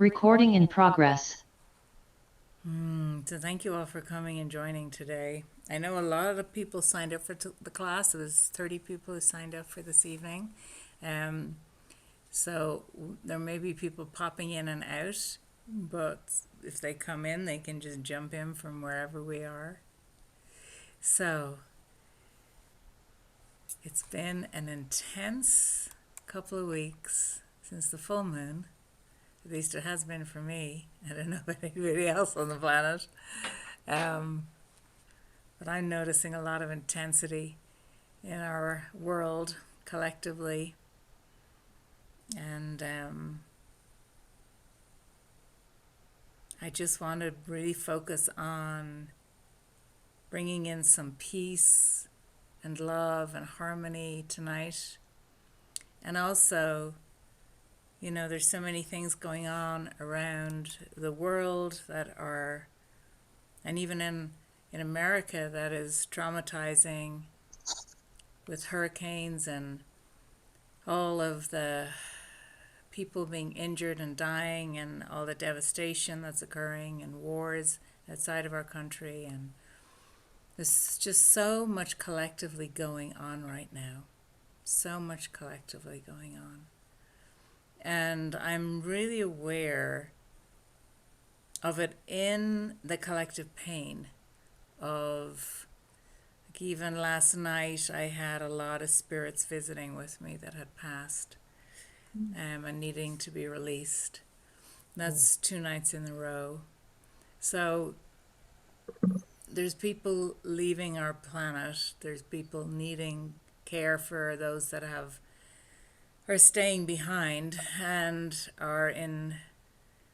Recording in progress. So thank you all for coming and joining today. I know a lot of people signed up for the class. It was 30 people who signed up for this evening. Um, there may be people popping in and out, but if they come in, they can just jump in from wherever we are. So it's been an intense couple of weeks since the full moon. At least it has been for me. I don't know about anybody else on the planet. Um, but I'm noticing a lot of intensity in our world collectively. And I just want to really focus on bringing in some peace and love and harmony tonight. And also, there's so many things going on around the world that are, and even in America, that is traumatizing with hurricanes and all of the people being injured and dying and all the devastation that's occurring and wars outside of our country. And there's just so much collectively going on right now. So much collectively going on. And I'm really aware of it in the collective pain of, like, even last night I had a lot of spirits visiting with me that had passed and needing to be released. That's 2 nights in a row. So there's people leaving our planet. There's people needing care for those that are staying behind and are in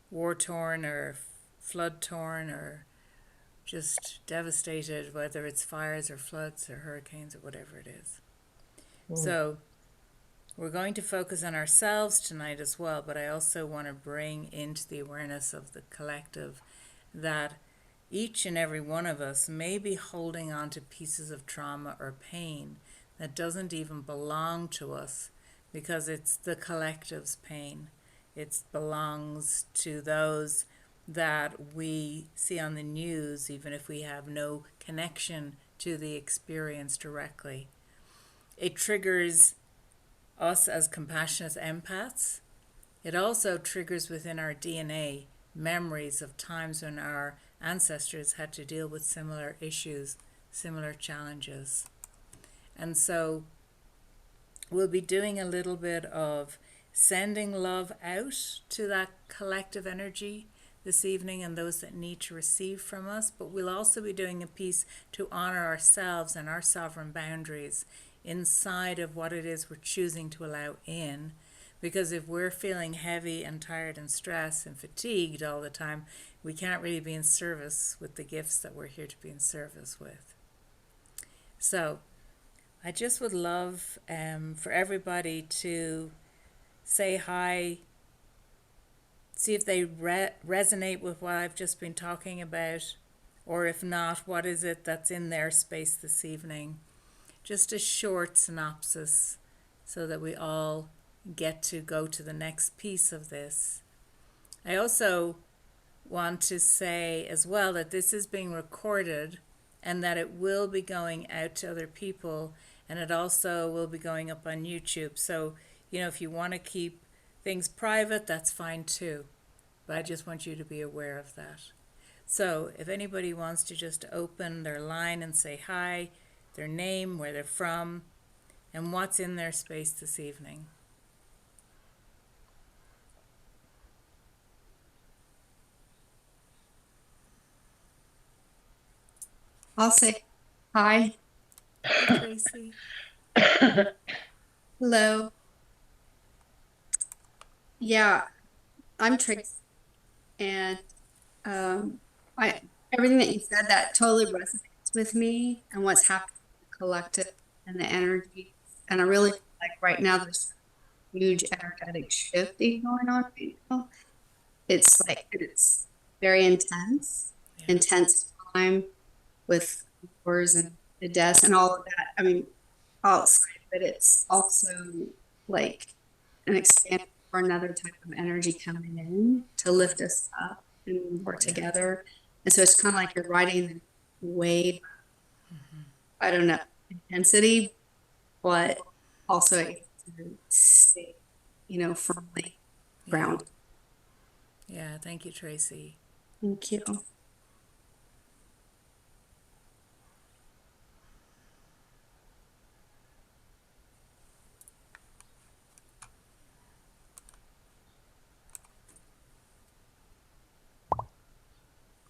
war torn or flood torn or just devastated, whether it's fires or floods or hurricanes or whatever it is. So we're going to focus on ourselves tonight as well, but I also want to bring into the awareness of the collective that each and every one of us may be holding on to pieces of trauma or pain that doesn't even belong to us because it's the collective's pain. It belongs to those that we see on the news, even if we have no connection to the experience directly. It triggers us as compassionate empaths. It also triggers within our DNA memories of times when our ancestors had to deal with similar issues, similar challenges. And so we'll be doing a little bit of sending love out to that collective energy this evening and those that need to receive from us, but we'll also be doing a piece to honor ourselves and our sovereign boundaries inside of what it is we're choosing to allow in. Because if we're feeling heavy and tired and stressed and fatigued all the time, we can't really be in service with the gifts that we're here to be in service with. So I just would love for everybody to say hi, see if they resonate with what I've just been talking about, or if not, what is it that's in their space this evening. Just a short synopsis so that we all get to go to the next piece of this. I also want to say as well that this is being recorded and that it will be going out to other people, and it also will be going up on YouTube. So, if you want to keep things private, that's fine too. But I just want you to be aware of that. So if anybody wants to just open their line and say hi, their name, where they're from, and what's in their space this evening. I'll say hi. Hi, Tracy. Hello. Yeah, I'm Tracy, and I everything that you said that totally resonates with me and what's happening in the collective and the energy. And I really feel like right now there's a huge energetic shifting going on right now. It's very intense, intense time with wars and the deaths and all of that. I mean, outside, but it's also like an expanded for another type of energy coming in to lift us up and work together. And so it's kind of like you're riding the wave, I don't know, intensity, but also to stay, firmly grounded. Yeah, thank you, Tracy. Thank you.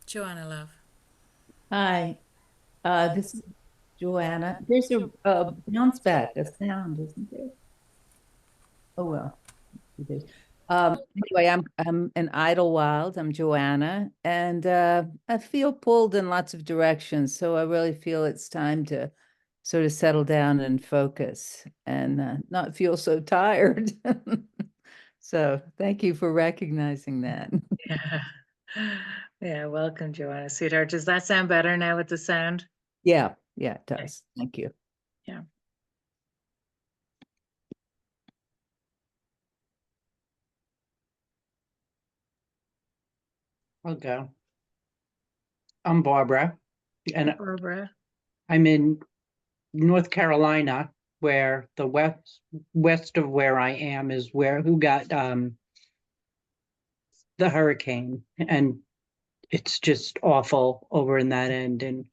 Joanna, love. Hi, this is Joanna. There's a bounce back, a sound, isn't there? Oh well. It is. Anyway, I'm an Idlewild. I'm Joanna, and I feel pulled in lots of directions. So I really feel it's time to sort of settle down and focus and not feel so tired. So thank you for recognizing that. Yeah. Yeah, welcome, Joanna, sweetheart. Does that sound better now with the sound? Yeah, it does. Thank you. Yeah. Okay. I'm Barbara, and Barbara. I'm in North Carolina, where the west of where I am is who got the hurricane, and it's just awful over in that end, and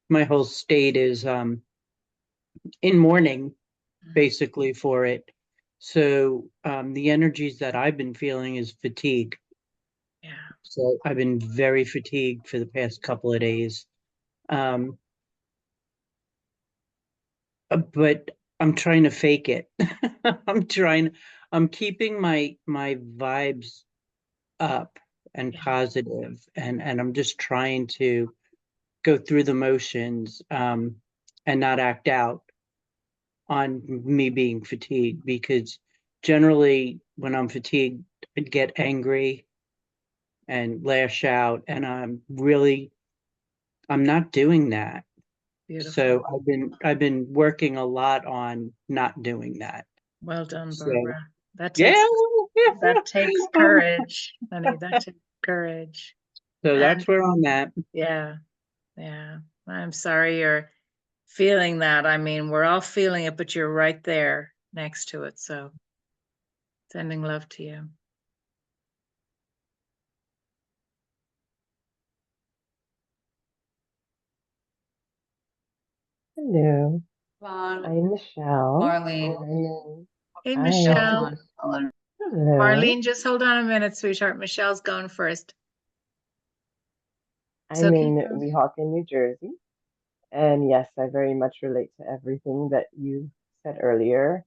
my whole state is in mourning basically for it. So the energies that I've been feeling is fatigue. Yeah. So I've been very fatigued for the past couple of days. But I'm trying to fake it. I'm keeping my vibes up and Yeah. positive, and I'm just trying to go through the motions and not act out on me being fatigued, because generally when I'm fatigued, I get angry and lash out, and I'm not doing that. Beautiful. So I've been working a lot on not doing that. Well done, So, Barbara. That yeah. takes courage, honey. That takes courage. So And that's where I'm at. yeah. I'm sorry you're feeling that. I mean, we're all feeling it, but you're right there next to it. So sending love to you. Hello, Siobhan, I'm Michelle. Marlene. Hey, Hi. Michelle. Hello. Marlene, just hold on a minute, sweetheart. Michelle's going first. So I'm keep in going. Weehawken, New Jersey. And yes, I very much relate to everything that you said earlier.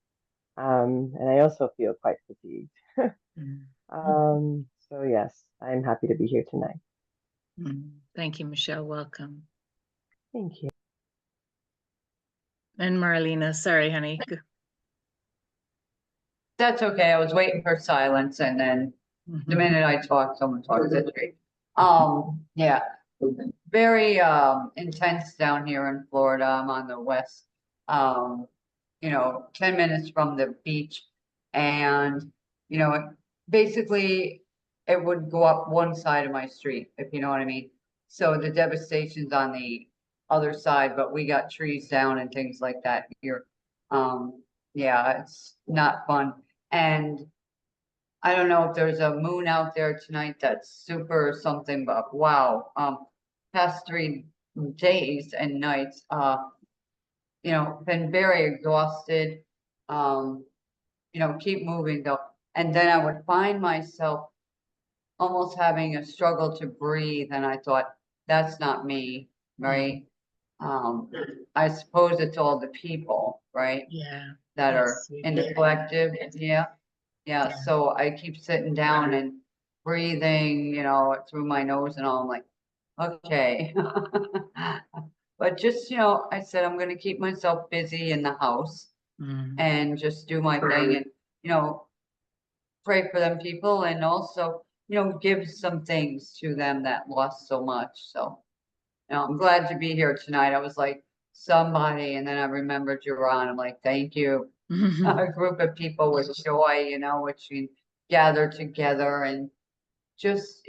And I also feel quite fatigued. So yes, I'm happy to be here tonight. Thank you, Michelle. Welcome. Thank you. And Marlena, sorry, honey. That's okay. I was waiting for silence, and then the minute I talk, someone talks at me. Yeah, very intense down here in Florida. I'm on the west, 10 minutes from the beach, and basically it would go up one side of my street, if you know what I mean. So the devastation's on the other side, but we got trees down and things like that here. Yeah, it's not fun. And I don't know if there's a moon out there tonight that's super or something, but wow, past 3 days and nights, been very exhausted. Keep moving though. And then I would find myself almost having a struggle to breathe, and I thought, that's not me, right? I suppose it's all the people, right? Yeah. That are Yes, in the collective, yeah. Yeah, Yeah. so I keep sitting down and breathing, through my nose and all. I'm like, okay. But just, I said, I'm gonna keep myself busy in the house and just do my thing and, pray for them people, and also, give some things to them that lost so much. So, I'm glad to be here tonight. I was like, somebody, and then I remembered you were on. I'm like, thank you. A group of people with joy, which gather together and just,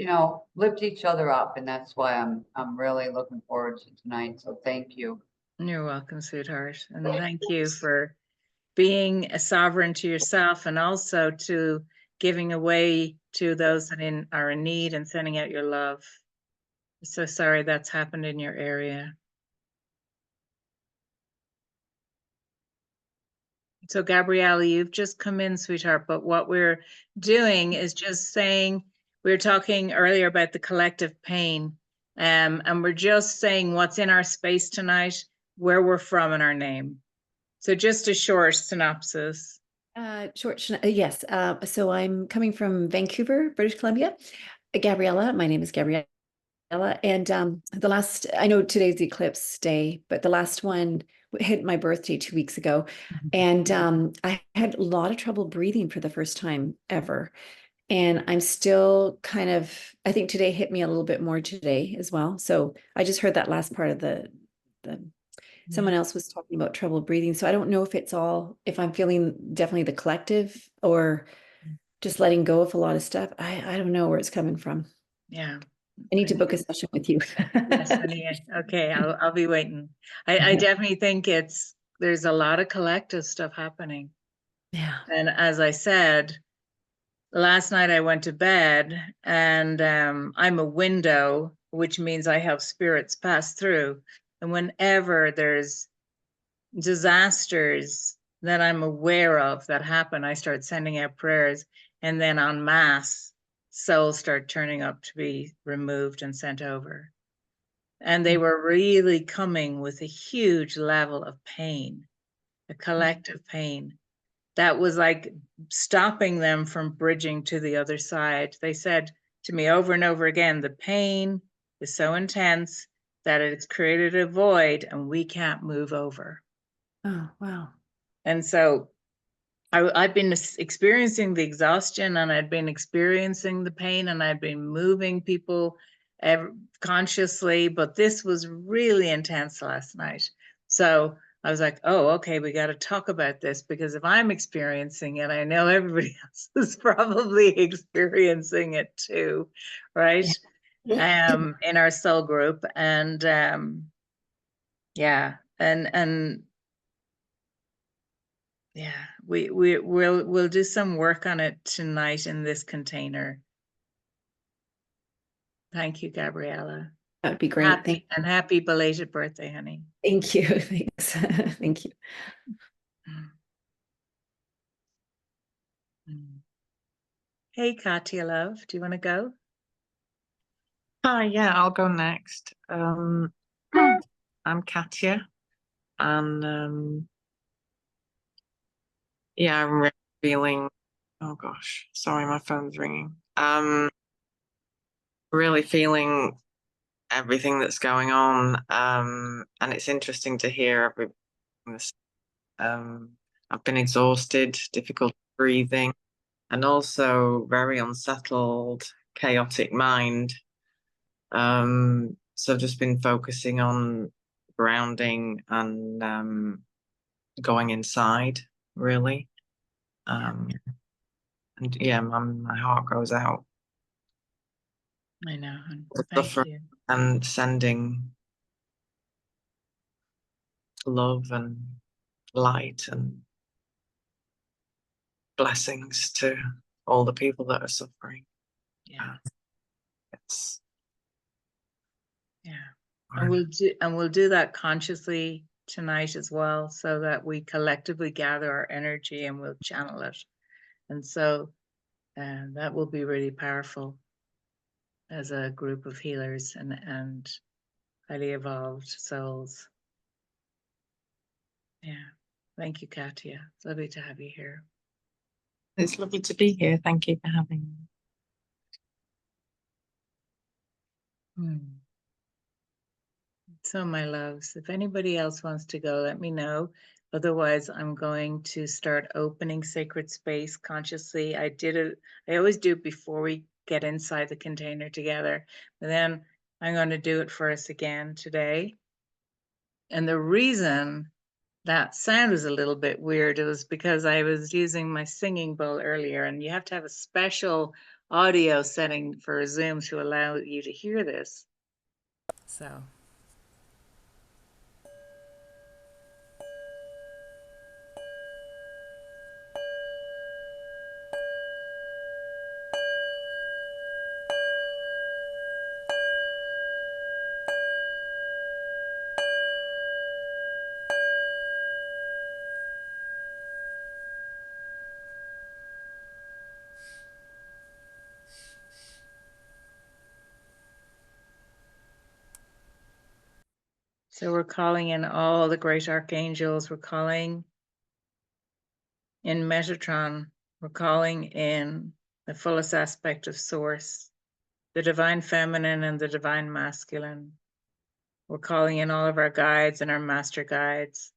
lift each other up. And that's why I'm really looking forward to tonight. So thank you. You're welcome, sweetheart. And thank you for being a sovereign to yourself and also to giving away to those that are in need and sending out your love. So sorry that's happened in your area. So Gabriella, you've just come in, sweetheart, but what we're doing is just saying, we were talking earlier about the collective pain, and we're just saying what's in our space tonight, where we're from and our name. So just a short synopsis. Yes. So I'm coming from Vancouver, British Columbia. Gabriella, my name is Gabriella. And I know today's the eclipse day, but the last one hit my birthday 2 weeks ago. And I had a lot of trouble breathing for the first time ever. And I'm still I think today hit me a little bit more today as well. So I just heard that last part of the someone else was talking about trouble breathing. So I don't know if I'm feeling definitely the collective or just letting go of a lot of stuff. I don't know where it's coming from. Yeah. I need to book a session with you. Yes, honey. Okay, I'll be waiting. I definitely think there's a lot of collective stuff happening. Yeah. And as I said, last night I went to bed and I'm a window, which means I have spirits pass through. And whenever there's disasters that I'm aware of that happen, I start sending out prayers, and then en masse, souls start turning up to be removed and sent over. And they were really coming with a huge level of pain, a collective pain that was like stopping them from bridging to the other side. They said to me over and over again, the pain is so intense that it's created a void and we can't move over. Oh, wow. And so I've been experiencing the exhaustion, and I'd been experiencing the pain, and I'd been moving people consciously, but this was really intense last night. So I was like, oh, okay, we got to talk about this, because if I'm experiencing it, I know everybody else is probably experiencing it too, right? In our soul group. And yeah, and yeah, we'll do some work on it tonight in this container. Thank you, Gabriella. That would be great. Happy belated birthday, honey. Thank you. Thanks. Thank you. Hey, Katya, love, do you want to go? Hi, yeah, I'll go next. I'm Katya, and yeah, I'm really feeling. Oh gosh, sorry, my phone's ringing. Really feeling everything that's going on. And it's interesting to hear everything. I've been exhausted, difficult breathing, and also very unsettled, chaotic mind. So I've just been focusing on grounding and going inside, really. And yeah, my heart goes out. I know. Thank you. And sending love and light and blessings to all the people that are suffering. Yeah. It's And we'll do that consciously tonight as well, so that we collectively gather our energy and we'll channel it. And so that will be really powerful as a group of healers and highly evolved souls. Yeah. Thank you, Katya. It's lovely to have you here. It's lovely to be here. Thank you for having me. So, my loves, if anybody else wants to go, let me know. Otherwise, I'm going to start opening sacred space consciously. I always do it before we get inside the container together. But then I'm going to do it for us again today. And the reason That sound was a little bit weird. It was because I was using my singing bowl earlier, and you have to have a special audio setting for Zoom to allow you to hear this. So. So we're calling in all the great archangels. We're calling in Metatron. We're calling in the fullest aspect of Source, the divine feminine and the divine masculine. We're calling in all of our guides and our master guides,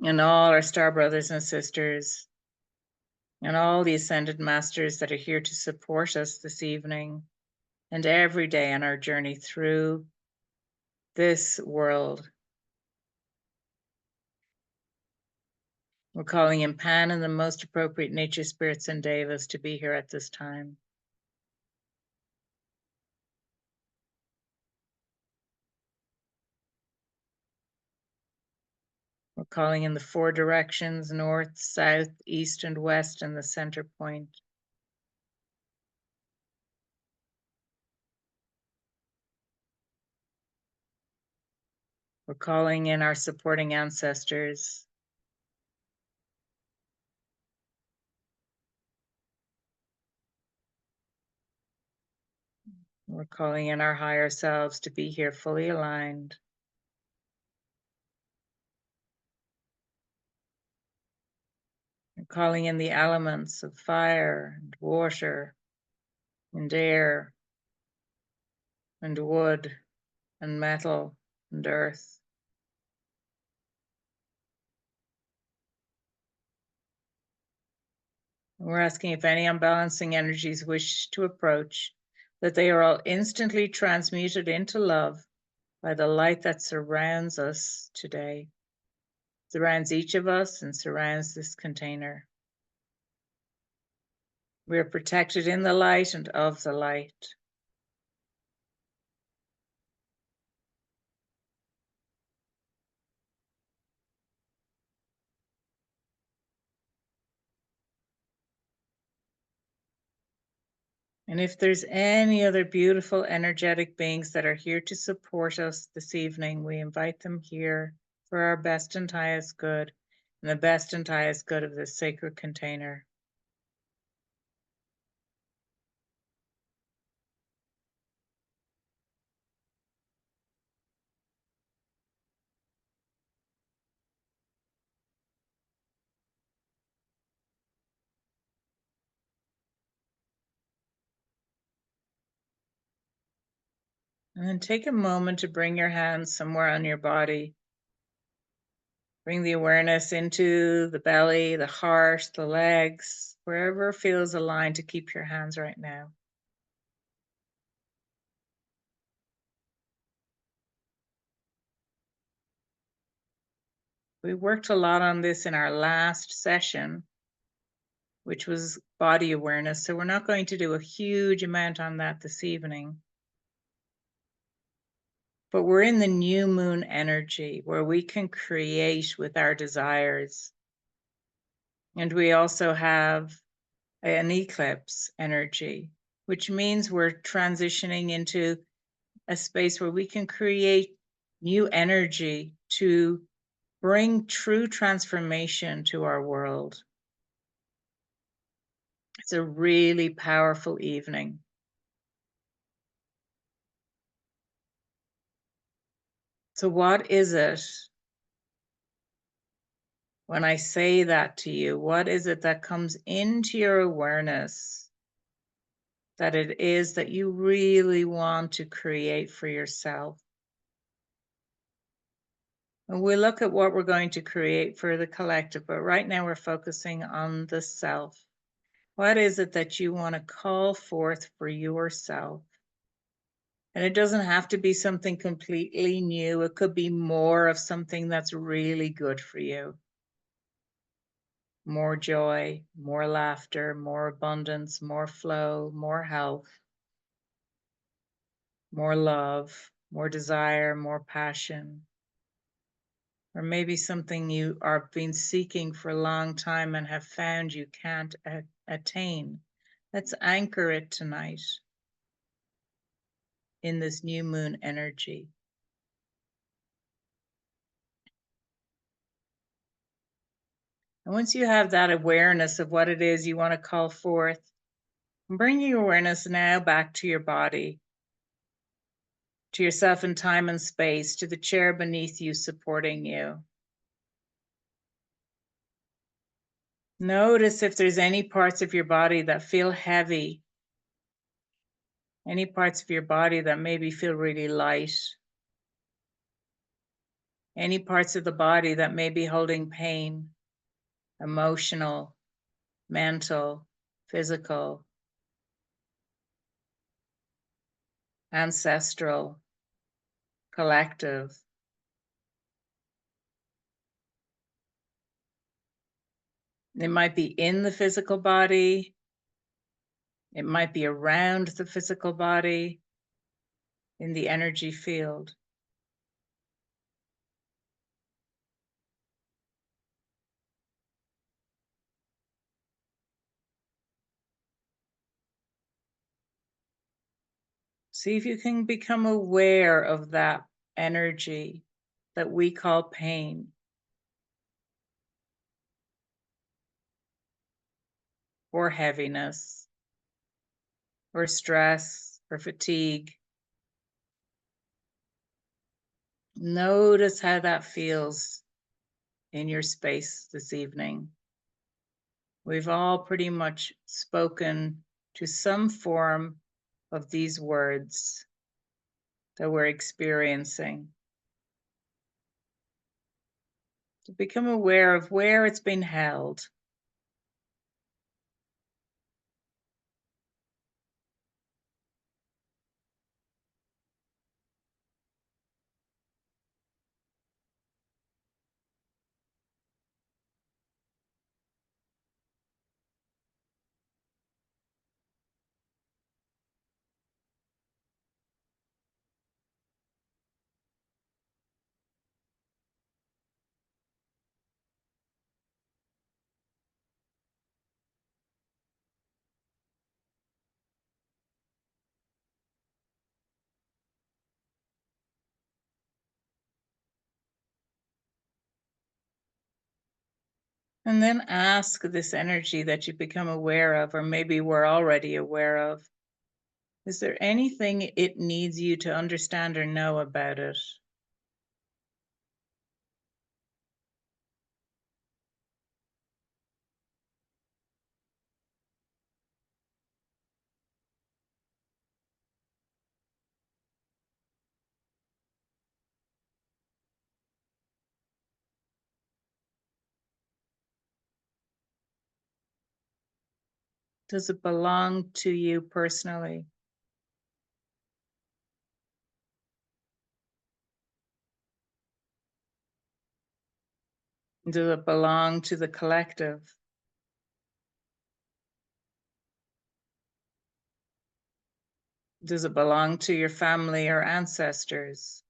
and all our star brothers and sisters, and all the ascended masters that are here to support us this evening and every day on our journey through this world. We're calling in Pan and the most appropriate nature spirits and devas to be here at this time. We're calling in the four directions, north, south, east, and west, and the center point. We're calling in our supporting ancestors. We're calling in our higher selves to be here fully aligned. We're calling in the elements of fire and water and air and wood and metal and earth. We're asking if any unbalancing energies wish to approach, that they are all instantly transmuted into love by the light that surrounds us today, surrounds each of us and surrounds this container. We are protected in the light and of the light. And if there's any other beautiful energetic beings that are here to support us this evening, we invite them here for our best and highest good and the best and highest good of this sacred container. And then take a moment to bring your hands somewhere on your body. Bring the awareness into the belly, the heart, the legs, wherever feels aligned to keep your hands right now. We worked a lot on this in our last session, which was body awareness. So we're not going to do a huge amount on that this evening. But we're in the new moon energy where we can create with our desires. And we also have an eclipse energy, which means we're transitioning into a space where we can create new energy to bring true transformation to our world. It's a really powerful evening. So what is it when I say that to you? What is it that comes into your awareness that it is that you really want to create for yourself? And we look at what we're going to create for the collective, but right now we're focusing on the self. What is it that you want to call forth for yourself? And it doesn't have to be something completely new. It could be more of something that's really good for you. More joy, more laughter, more abundance, more flow, more health, more love, more desire, more passion. Or maybe something you are been seeking for a long time and have found you can't attain. Let's anchor it tonight in this new moon energy. And once you have that awareness of what it is you want to call forth, bring your awareness now back to your body, to yourself in time and space, to the chair beneath you supporting you. Notice if there's any parts of your body that feel heavy, any parts of your body that maybe feel really light, any parts of the body that may be holding pain, emotional, mental, physical, ancestral, collective. It might be in the physical body. It might be around the physical body, in the energy field. See if you can become aware of that energy that we call pain, or heaviness, or stress, or fatigue. Notice how that feels in your space this evening. We've all pretty much spoken to some form of these words that we're experiencing. To become aware of where it's been held. And then ask this energy that you become aware of, or maybe we're already aware of, is there anything it needs you to understand or know about it? Does it belong to you personally? Does it belong to the collective? Does it belong to your family or ancestors?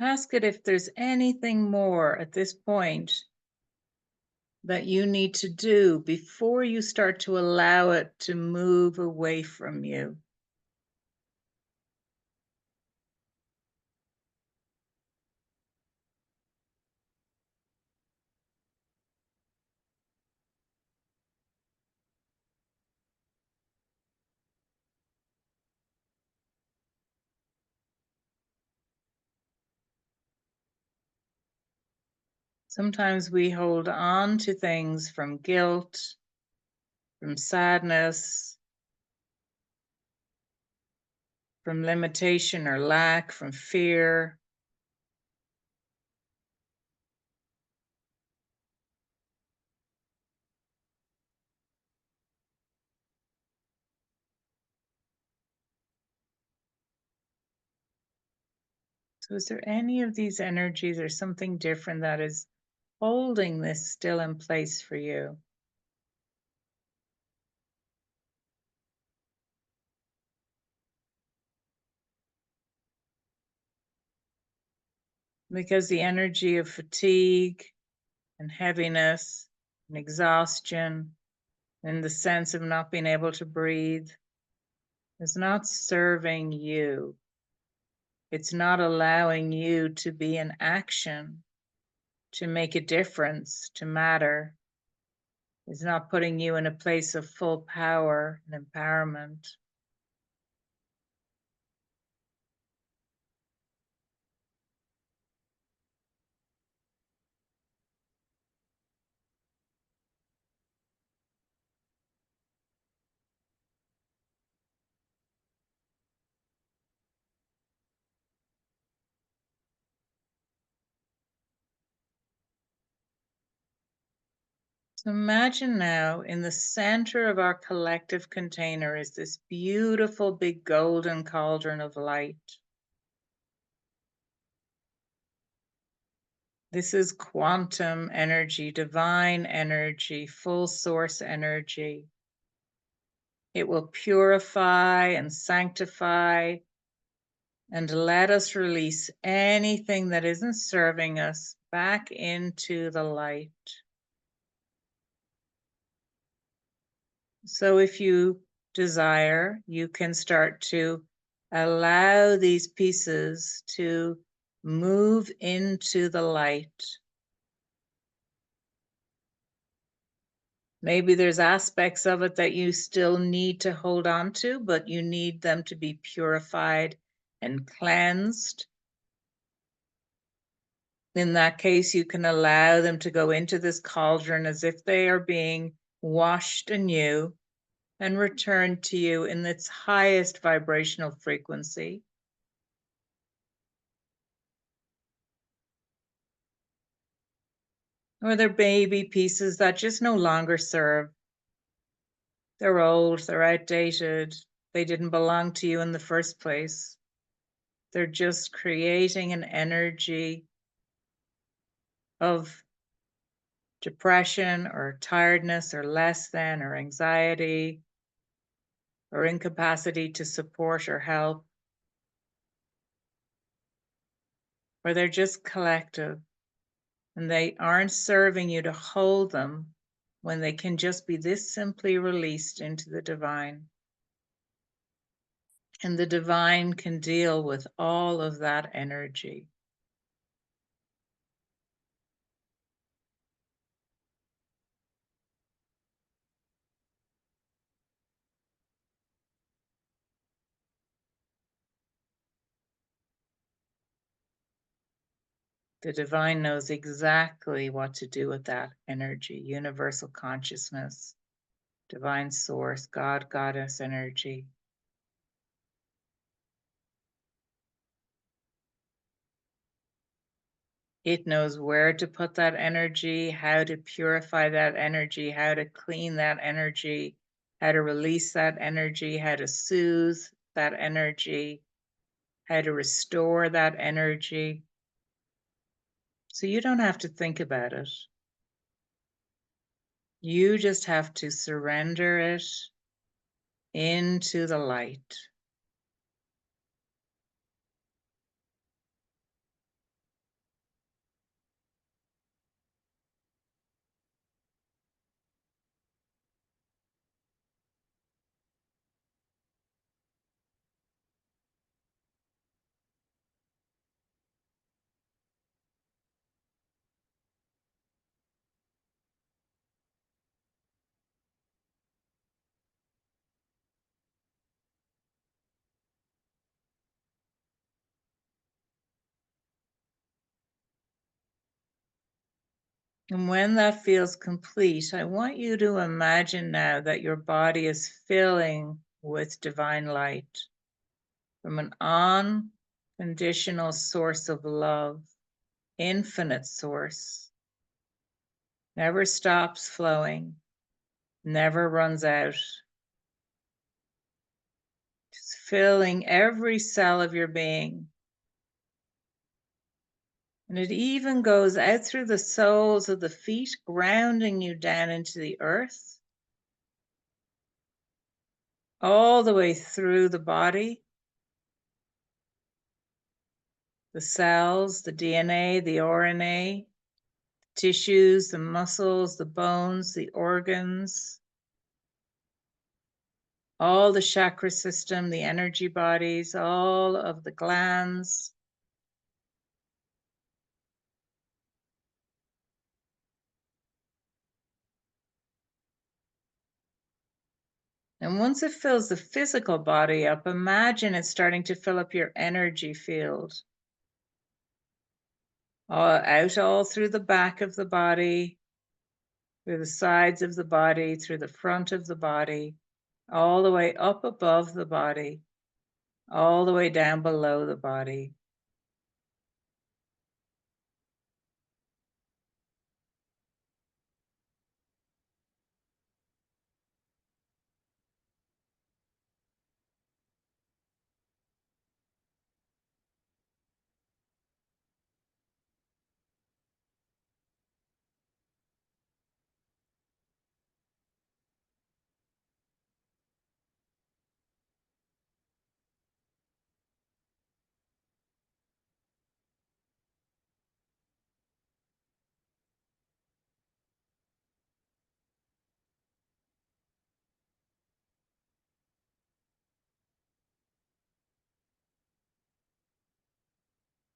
Ask it if there's anything more at this point that you need to do before you start to allow it to move away from you. Sometimes we hold on to things from guilt, from sadness, from limitation or lack, from fear. So is there any of these energies or something different that is holding this still in place for you? Because the energy of fatigue and heaviness and exhaustion and the sense of not being able to breathe is not serving you. It's not allowing you to be in action, to make a difference, to matter. It's not putting you in a place of full power and empowerment. So imagine now in the center of our collective container is this beautiful big golden cauldron of light. This is quantum energy, divine energy, full source energy. It will purify and sanctify and let us release anything that isn't serving us back into the light. So if you desire, you can start to allow these pieces to move into the light. Maybe there's aspects of it that you still need to hold on to, but you need them to be purified and cleansed. In that case, you can allow them to go into this cauldron as if they are being washed anew and return to you in its highest vibrational frequency. Or they're baby pieces that just no longer serve. They're old, they're outdated, they didn't belong to you in the first place. They're just creating an energy of depression or tiredness or less than or anxiety or incapacity to support or help. Or they're just collective and they aren't serving you to hold them when they can just be this simply released into the divine. And the divine can deal with all of that energy. The divine knows exactly what to do with that energy, universal consciousness, divine source, God, goddess energy. It knows where to put that energy, how to purify that energy, how to clean that energy, how to release that energy, how to soothe that energy, how to restore that energy. So you don't have to think about it. You just have to surrender it into the light. And when that feels complete, I want you to imagine now that your body is filling with divine light from an unconditional source of love, infinite source, never stops flowing, never runs out. Just filling every cell of your being. And it even goes out through the soles of the feet, grounding you down into the earth, all the way through the body, the cells, the DNA, the RNA, the tissues, the muscles, the bones, the organs, all the chakra system, the energy bodies, all of the glands. And once it fills the physical body up, imagine it starting to fill up your energy field. Out all through the back of the body, through the sides of the body, through the front of the body, all the way up above the body, all the way down below the body.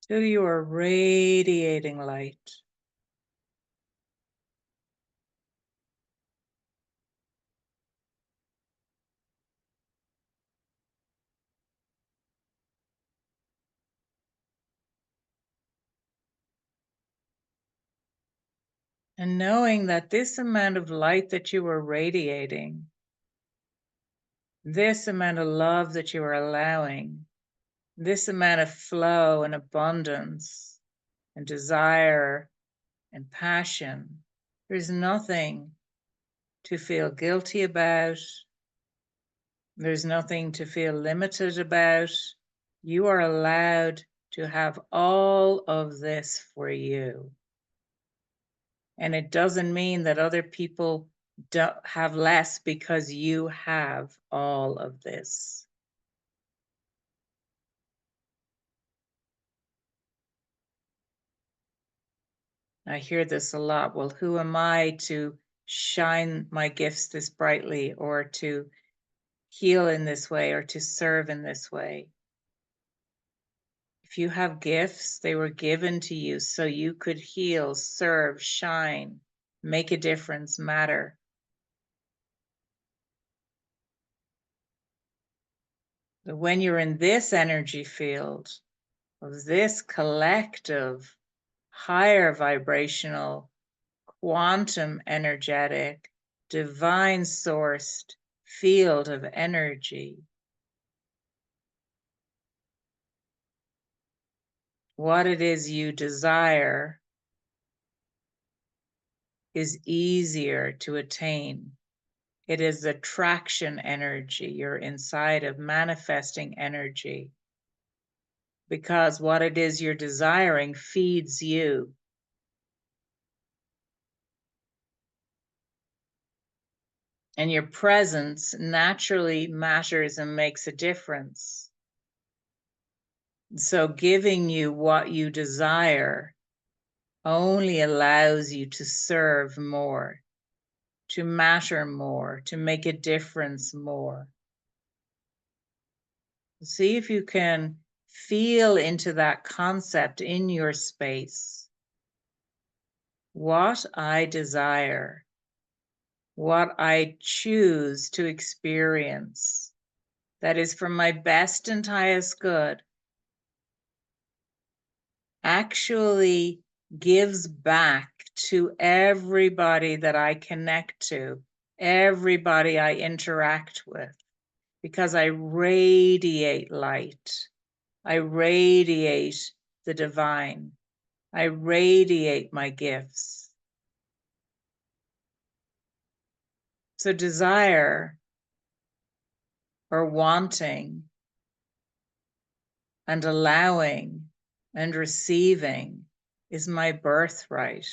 Till you are radiating light. And knowing that this amount of light that you are radiating, this amount of love that you are allowing, this amount of flow and abundance and desire and passion, there's nothing to feel guilty about. There's nothing to feel limited about. You are allowed to have all of this for you. And it doesn't mean that other people don't have less because you have all of this. I hear this a lot. Well, who am I to shine my gifts this brightly, or to heal in this way, or to serve in this way? If you have gifts, they were given to you so you could heal, serve, shine, make a difference, matter. But when you're in this energy field of this collective, higher vibrational, quantum energetic, divine sourced field of energy, what it is you desire is easier to attain. It is attraction energy. You're inside of manifesting energy, because what it is you're desiring feeds you. And your presence naturally matters and makes a difference. So giving you what you desire only allows you to serve more, to matter more, to make a difference more. See if you can feel into that concept in your space. What I desire, what I choose to experience, that is for my best and highest good, actually gives back to everybody that I connect to, everybody I interact with, because I radiate light. I radiate the divine. I radiate my gifts. So desire or wanting and allowing and receiving is my birthright.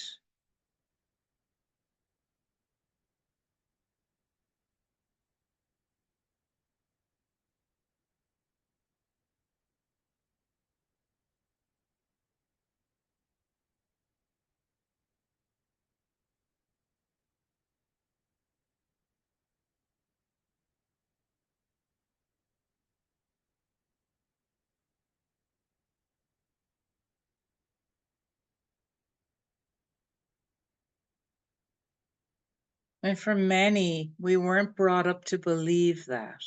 And for many, we weren't brought up to believe that.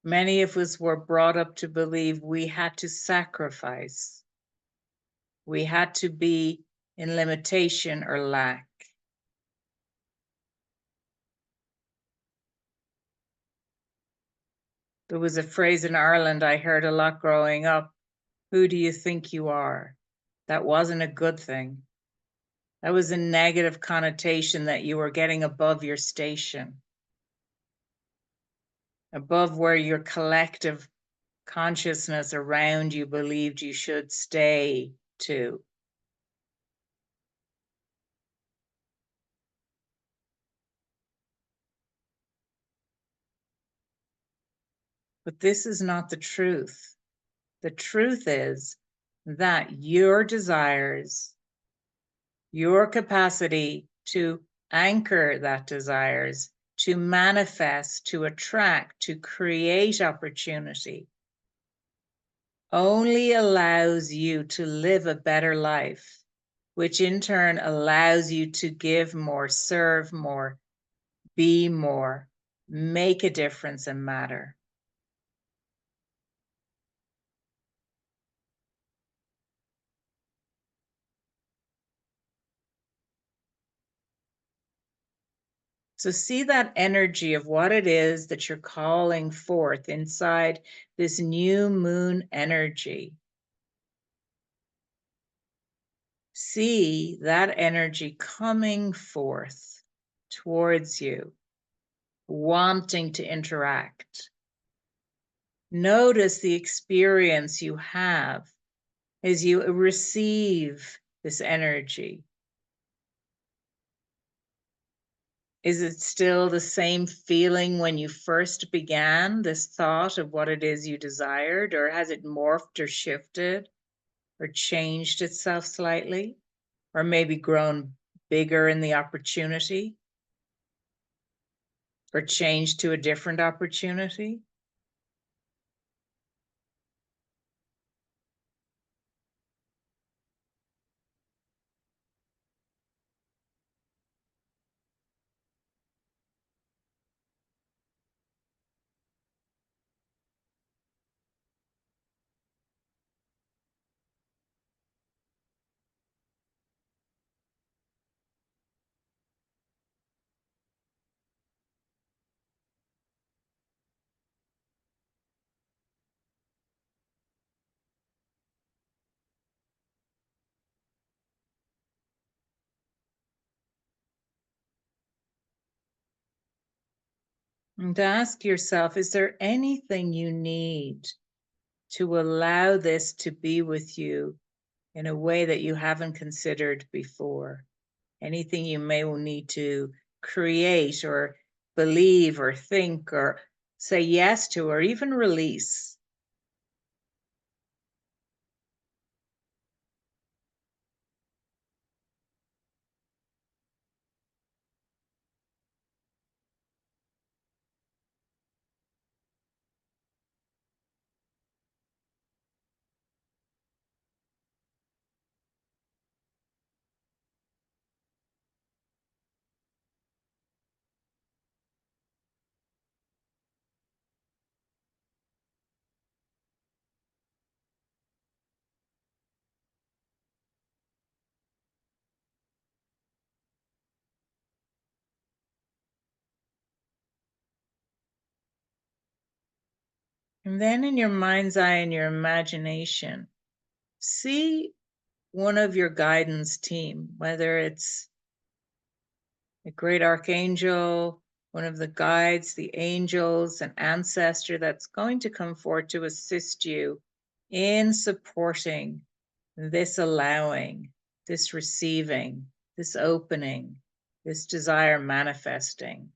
Many of us were brought up to believe we had to sacrifice. We had to be in limitation or lack. There was a phrase in Ireland I heard a lot growing up: who do you think you are? That wasn't a good thing. That was a negative connotation that you were getting above your station, above where your collective consciousness around you believed you should stay to. But this is not the truth. The truth is that your desires, your capacity to anchor that desires, to manifest, to attract, to create opportunity, only allows you to live a better life, which in turn allows you to give more, serve more, be more, make a difference and matter. So see that energy of what it is that you're calling forth inside this new moon energy. See that energy coming forth towards you, wanting to interact. Notice the experience you have as you receive this energy. Is it still the same feeling when you first began this thought of what it is you desired, or has it morphed or shifted or changed itself slightly, or maybe grown bigger in the opportunity, or changed to a different opportunity? And ask yourself, is there anything you need to allow this to be with you in a way that you haven't considered before? Anything you may need to create or believe or think or say yes to or even release? And then in your mind's eye and your imagination, see one of your guidance team, whether it's a great archangel, one of the guides, the angels, an ancestor that's going to come forward to assist you in supporting this allowing, this receiving, this opening, this desire manifesting.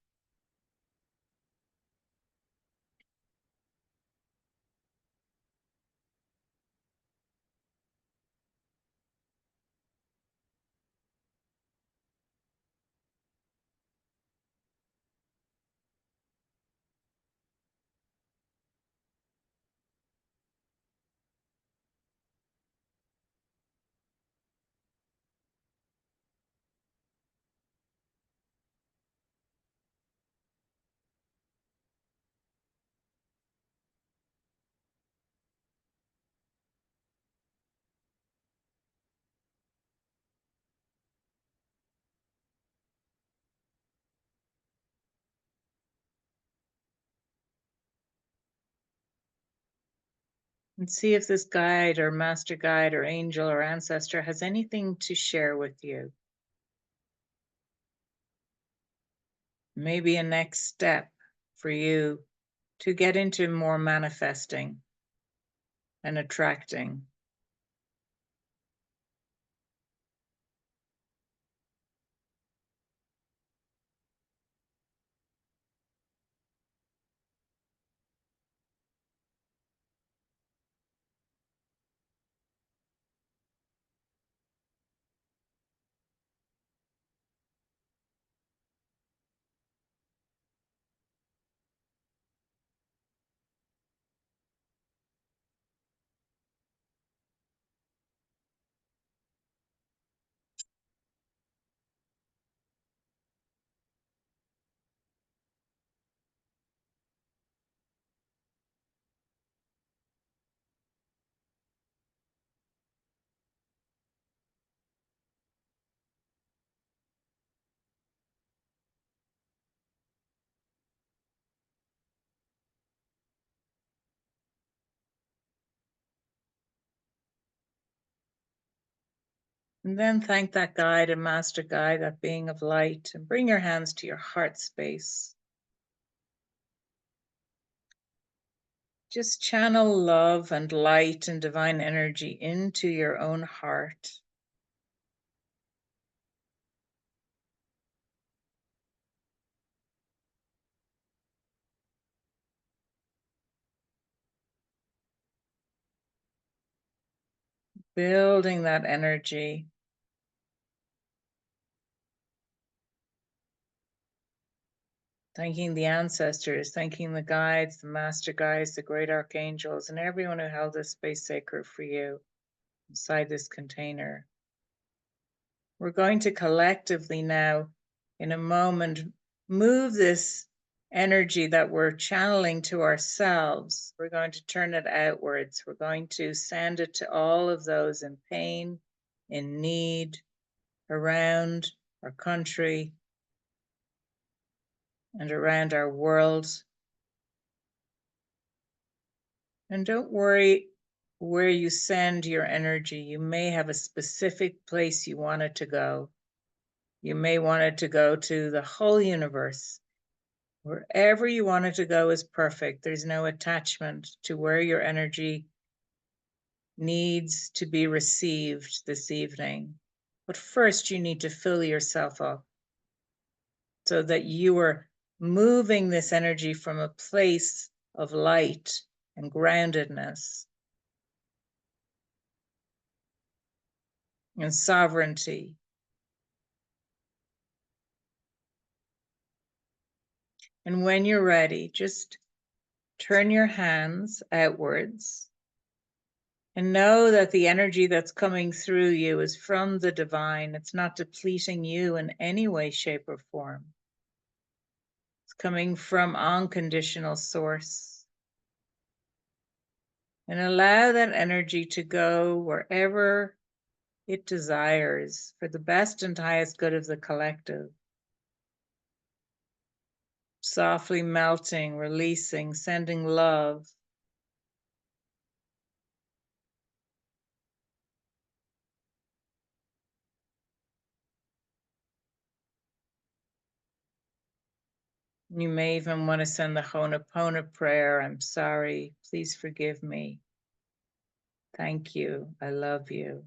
And see if this guide or master guide or angel or ancestor has anything to share with you. Maybe a next step for you to get into more manifesting and attracting. And then thank that guide and master guide, that being of light, and bring your hands to your heart space. Just channel love and light and divine energy into your own heart. Building that energy. Thanking the ancestors, thanking the guides, the master guides, the great archangels, and everyone who held this space sacred for you inside this container. We're going to collectively now, in a moment, move this energy that we're channeling to ourselves. We're going to turn it outwards. We're going to send it to all of those in pain, in need, around our country, and around our world. And don't worry where you send your energy. You may have a specific place you want it to go. You may want it to go to the whole universe. Wherever you want it to go is perfect. There's no attachment to where your energy needs to be received this evening. But first, you need to fill yourself up so that you are moving this energy from a place of light and groundedness and sovereignty. And when you're ready, just turn your hands outwards and know that the energy that's coming through you is from the divine. It's not depleting you in any way, shape, or form. It's coming from unconditional source. And allow that energy to go wherever it desires for the best and highest good of the collective. Softly melting, releasing, sending love You may even want to send the Ho'oponopono prayer. I'm sorry. Please forgive me. Thank you. I love you.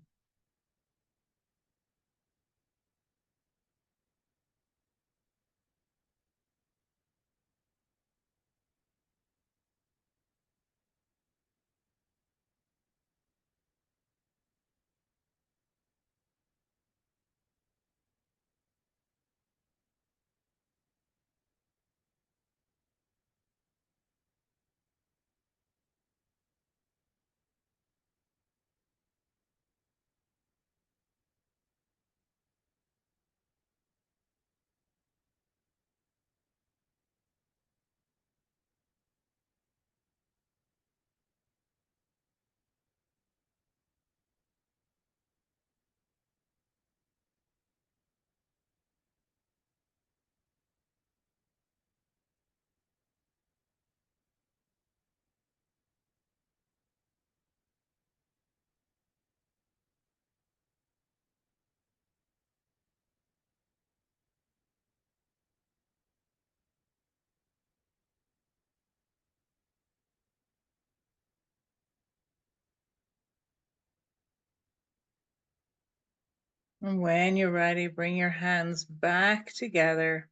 And when you're ready, bring your hands back together,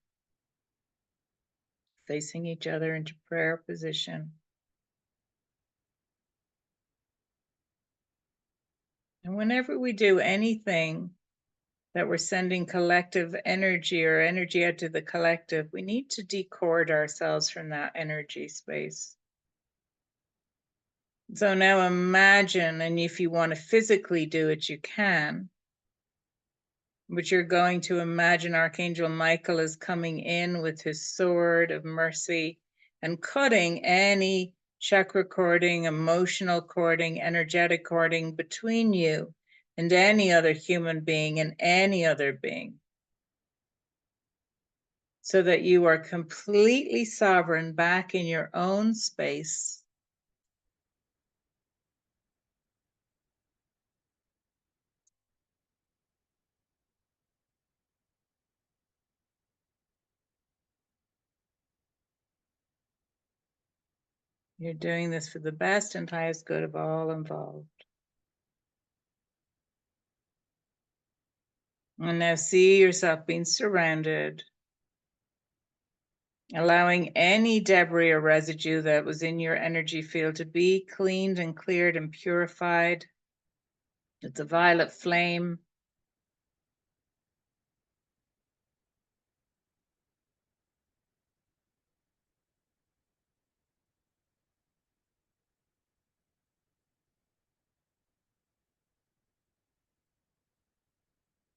facing each other into prayer position. And whenever we do anything that we're sending collective energy or energy out to the collective, we need to decord ourselves from that energy space. So now imagine, and if you want to physically do it, you can, but you're going to imagine Archangel Michael is coming in with his sword of mercy and cutting any chakra cording, emotional cording, energetic cording between you and any other human being and any other being, so that you are completely sovereign back in your own space. You're doing this for the best and highest good of all involved. And now see yourself being surrounded, allowing any debris or residue that was in your energy field to be cleaned and cleared and purified with the violet flame.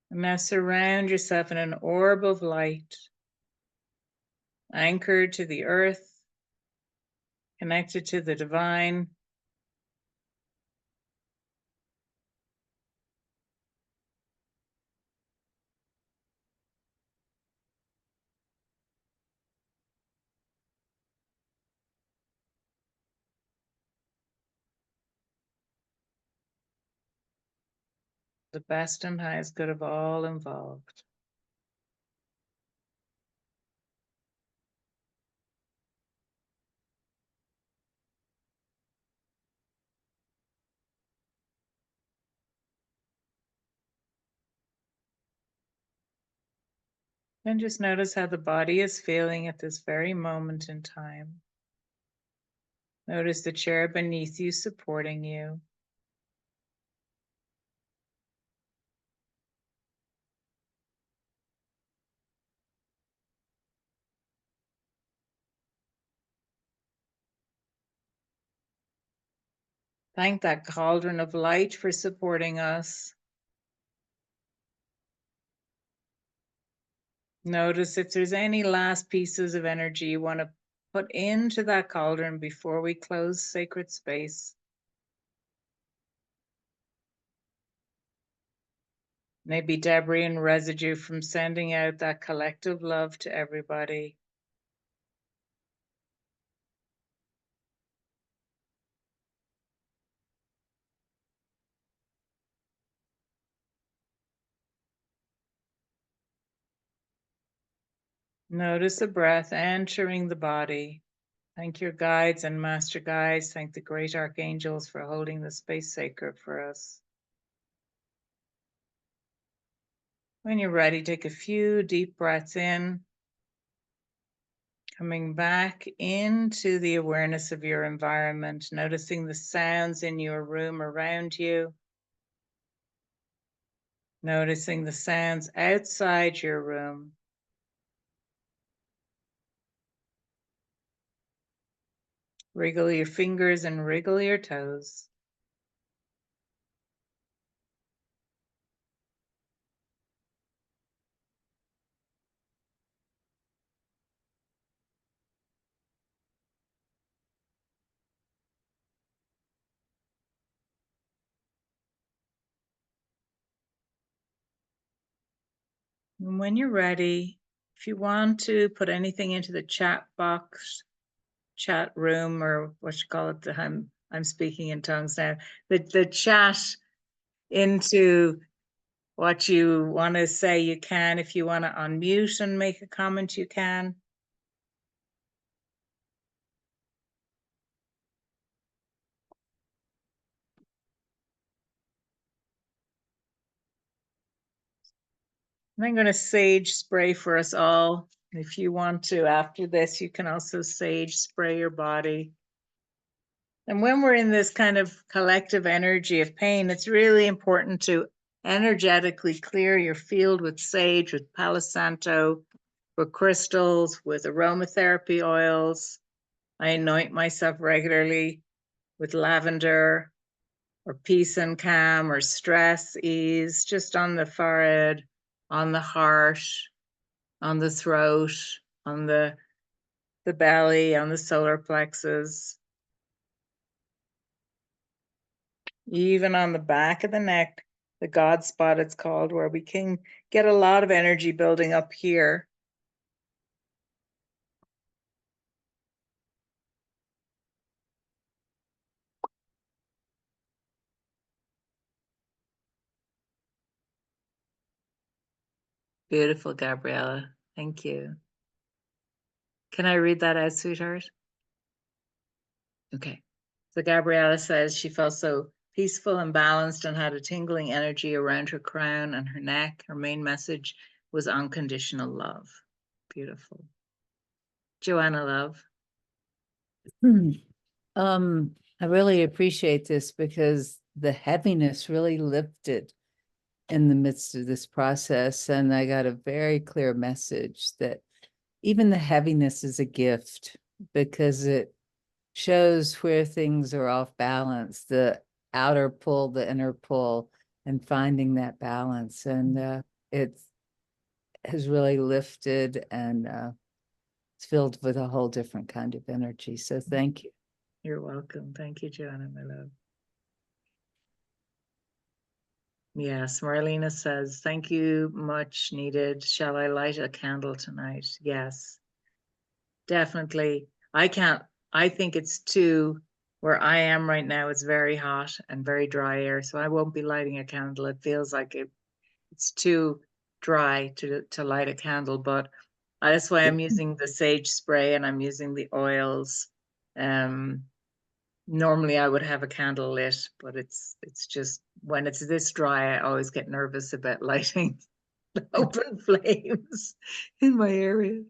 And now surround yourself in an orb of light, anchored to the earth, connected to the divine. The best and highest good of all involved. And just notice how the body is feeling at this very moment in time. Notice the chair beneath you supporting you. Thank that cauldron of light for supporting us. Notice if there's any last pieces of energy you want to put into that cauldron before we close sacred space. Maybe debris and residue from sending out that collective love to everybody. Notice the breath entering the body. Thank your guides and master guides. Thank the great archangels for holding the space sacred for us. When you're ready, take a few deep breaths in, coming back into the awareness of your environment, noticing the sounds in your room around you, noticing the sounds outside your room. Wriggle your fingers and wriggle your toes. And when you're ready, if you want to put anything into the chat box, chat room, or what you call it, I'm speaking in tongues now, the chat into what you want to say, you can. If you want to unmute and make a comment, you can. I'm going to sage spray for us all. If you want to, after this, you can also sage spray your body. And when we're in this kind of collective energy of pain, it's really important to energetically clear your field with sage, with Palo Santo, with crystals, with aromatherapy oils. I anoint myself regularly with lavender or peace and calm or stress ease, just on the forehead, on the heart, on the throat, on the belly, on the solar plexus, even on the back of the neck, the God spot it's called, where we can get a lot of energy building up here. Beautiful, Gabriella. Thank you. Can I read that out, sweetheart? Okay. So Gabriella says she felt so peaceful and balanced and had a tingling energy around her crown and her neck. Her main message was unconditional love. Beautiful. Joanna, love. I really appreciate this because the heaviness really lifted in the midst of this process. And I got a very clear message that even the heaviness is a gift because it shows where things are off balance, the outer pull, the inner pull, and finding that balance. And it has really lifted and it's filled with a whole different kind of energy. So thank you. You're welcome. Thank you, Joanna, my love. Yes, Marlena says, thank you, much needed. Shall I light a candle tonight? Yes, definitely. I think it's too, where I am right now, it's very hot and very dry air, so I won't be lighting a candle. It feels like it's too dry to light a candle, but that's why I'm using the sage spray and I'm using the oils. Normally I would have a candle lit, but it's just when it's this dry, I always get nervous about lighting open flames in my area.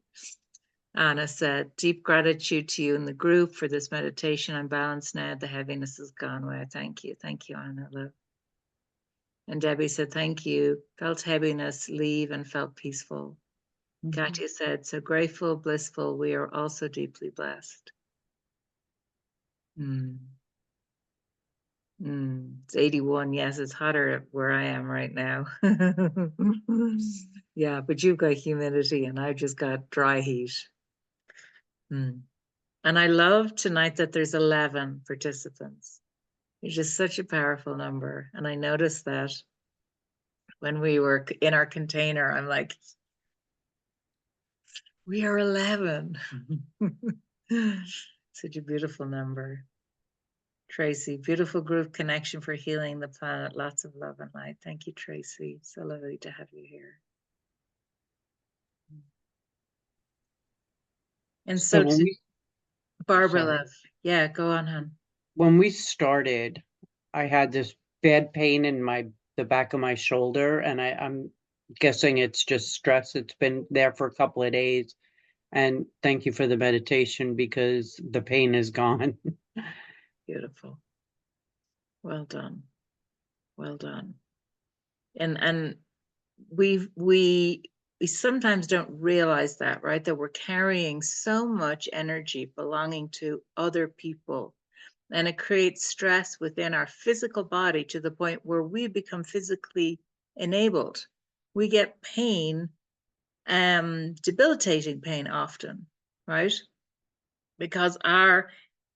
Anna said, deep gratitude to you and the group for this meditation. I'm balanced now. The heaviness is gone away. Thank you. Thank you, Anna. Love. And Debbie said, thank you. Felt heaviness leave and felt peaceful. Katya said, so grateful, blissful. We are also deeply blessed. It's 81. Yes, it's hotter where I am right now. Yeah, but you've got humidity and I've just got dry heat. And I love tonight that there's 11 participants. It's just such a powerful number. And I noticed that when we were in our container, I'm like, we are 11. Such a beautiful number. Tracy, beautiful group connection for healing the planet. Lots of love and light. Thank you, Tracy. So lovely to have you here. And So so when to we, Barbara sorry. love. Yeah, go on, hon. When we started, I had this bad pain in the back of my shoulder, and I'm guessing it's just stress. It's been there for a couple of days. And thank you for the meditation because the pain is gone. Beautiful. Well done. Well done. And we sometimes don't realize that, right? That we're carrying so much energy belonging to other people. And it creates stress within our physical body to the point where we become physically enabled. We get pain, debilitating pain often, right? Because our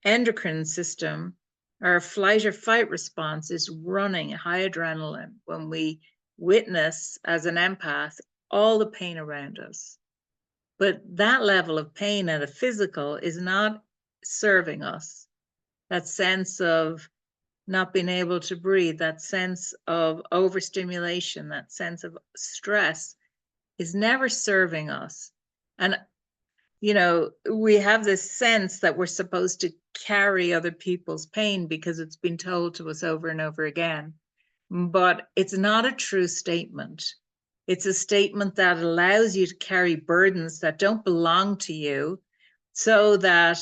endocrine system, our flight or fight response is running high adrenaline when we witness as an empath all the pain around us. But that level of pain at a physical is not serving us. That sense of not being able to breathe, that sense of overstimulation, that sense of stress is never serving us. And, you know, we have this sense that we're supposed to carry other people's pain because it's been told to us over and over again. But it's not a true statement. It's a statement that allows you to carry burdens that don't belong to you, so that,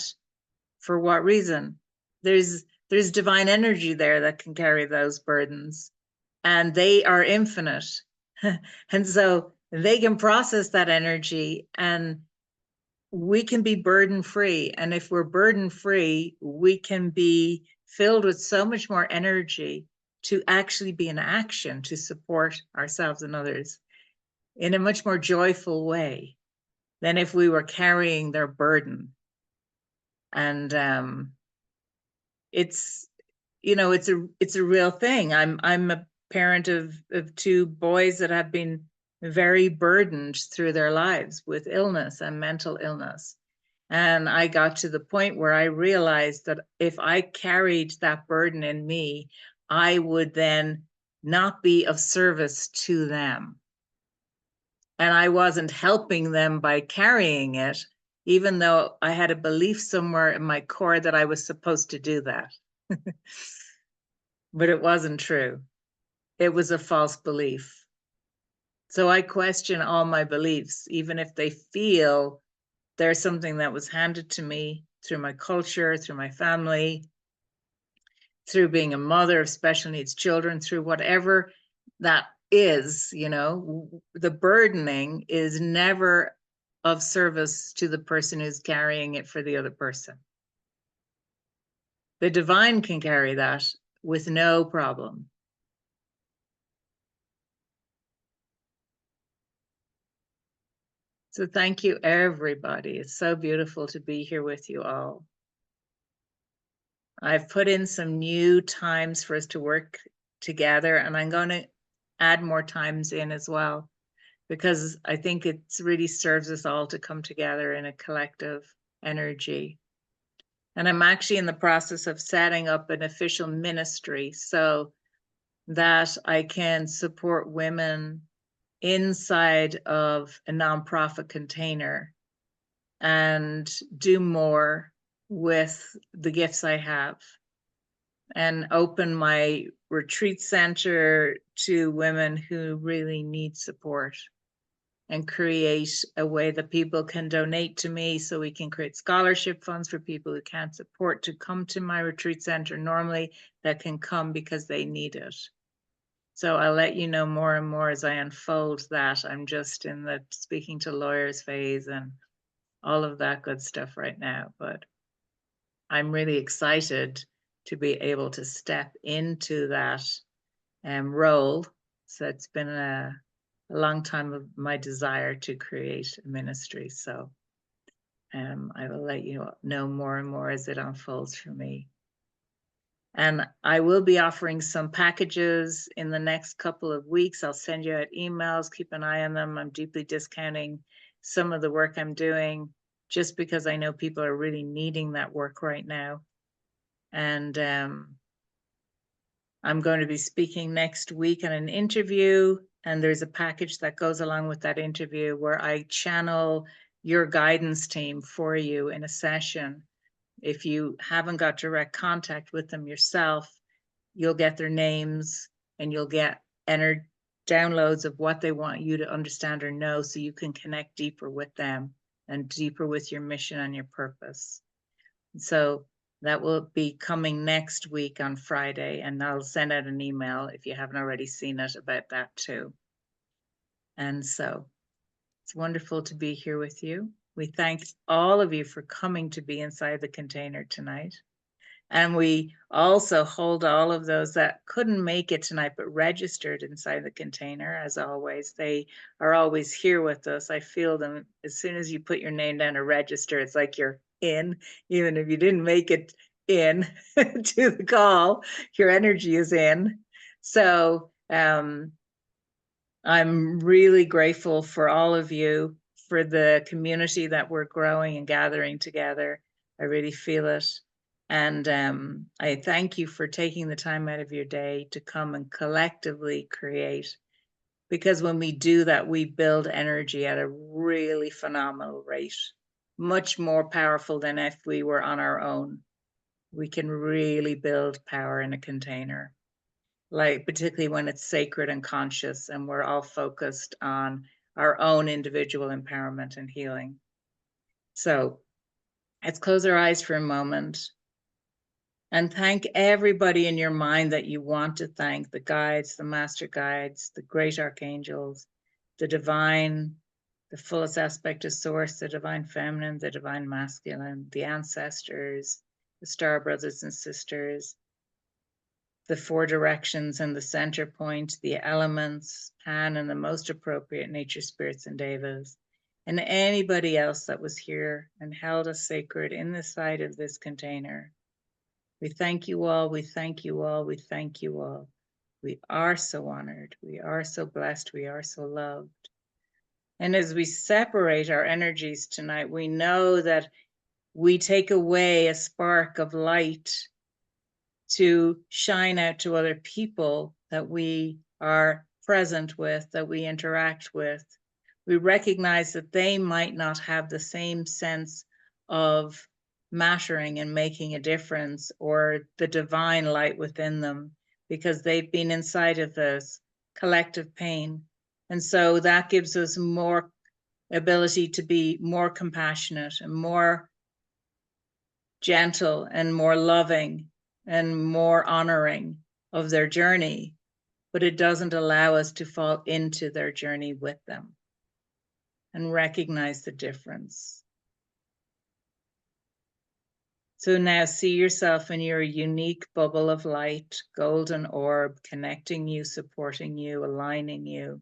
for what reason? There's divine energy there that can carry those burdens, and they are infinite. And so they can process that energy, and we can be burden free. And if we're burden free, we can be filled with so much more energy to actually be in action to support ourselves and others in a much more joyful way than if we were carrying their burden. And it's, you know, it's a real thing. I'm a parent of two boys that have been very burdened through their lives with illness and mental illness. And I got to the point where I realized that if I carried that burden in me, I would then not be of service to them. And I wasn't helping them by carrying it, even though I had a belief somewhere in my core that I was supposed to do that. But it wasn't true. It was a false belief. So I question all my beliefs, even if they feel there's something that was handed to me through my culture, through my family, through being a mother of special needs children, through whatever that is, you know, the burdening is never of service to the person who's carrying it for the other person. The divine can carry that with no problem. So thank you, everybody. It's so beautiful to be here with you all. I've put in some new times for us to work together, and I'm going to add more times in as well, because I think it really serves us all to come together in a collective energy. And I'm actually in the process of setting up an official ministry so that I can support women inside of a nonprofit container and do more with the gifts I have, and open my retreat center to women who really need support, and create a way that people can donate to me so we can create scholarship funds for people who can't support to come to my retreat center normally, that can come because they need it. So I'll let you know more and more as I unfold that. I'm just in the speaking to lawyers phase and all of that good stuff right now, but I'm really excited to be able to step into that role. So it's been a long time of my desire to create a ministry. So I will let you know more and more as it unfolds for me. And I will be offering some packages in the next couple of weeks. I'll send you out emails, keep an eye on them. I'm deeply discounting some of the work I'm doing just because I know people are really needing that work right now. And I'm going to be speaking next week in an interview, and there's a package that goes along with that interview where I channel your guidance team for you in a session. If you haven't got direct contact with them yourself, you'll get their names and you'll get downloads of what they want you to understand or know, so you can connect deeper with them and deeper with your mission and your purpose. So that will be coming next week on Friday, and I'll send out an email if you haven't already seen it about that too. And so it's wonderful to be here with you. We thank all of you for coming to be inside the container tonight. And we also hold all of those that couldn't make it tonight but registered inside the container. As always, they are always here with us. I feel them as soon as you put your name down to register. It's like you're in, even if you didn't make it in to the call, your energy is in. So I'm really grateful for all of you, for the community that we're growing and gathering together. I really feel it. And I thank you for taking the time out of your day to come and collectively create, because when we do that, we build energy at a really phenomenal rate, much more powerful than if we were on our own. We can really build power in a container, like particularly when it's sacred and conscious and we're all focused on our own individual empowerment and healing. So let's close our eyes for a moment and thank everybody in your mind that you want to thank: the guides, the master guides, the great archangels, the divine, the fullest aspect of source, the divine feminine, the divine masculine, the ancestors, the star brothers and sisters, the four directions and the center point, the elements, Pan and the most appropriate nature spirits and devas, and anybody else that was here and held us sacred in the side of this container. We thank you all, we thank you all, we thank you all. We are so honored, we are so blessed, we are so loved. And as we separate our energies tonight, we know that we take away a spark of light to shine out to other people that we are present with, that we interact with. We recognize that they might not have the same sense of mattering and making a difference, or the divine light within them, because they've been inside of this collective pain. And so that gives us more ability to be more compassionate and more gentle and more loving and more honoring of their journey, but it doesn't allow us to fall into their journey with them and recognize the difference. So now see yourself in your unique bubble of light, golden orb, connecting you, supporting you, aligning you.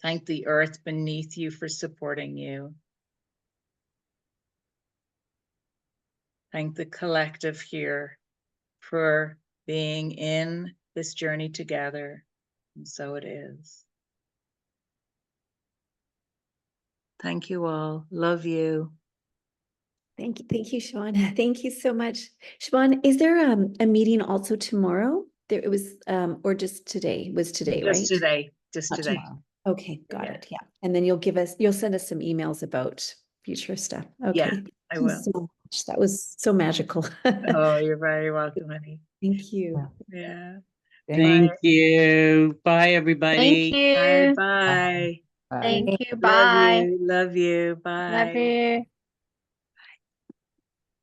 Thank the earth beneath you for supporting you. Thank the collective here for being in this journey together. And so it is. Thank you all. Love you. Thank you, Siobhan. Thank you so much. Siobhan, is there a meeting also tomorrow? There it was, or just today? Was today, right? Just today. Just Not today. tomorrow. Okay, got Yeah. it. Yeah. And then you'll send us some emails about future stuff. Okay. Yeah, I Thank you will. so much. That was so magical. Oh, you're very welcome, honey. Thank you. Yeah. Thank you. Bye, everybody. Thank you. Bye. Bye. Thank you. Love Bye. you. Love you. Bye. Love you.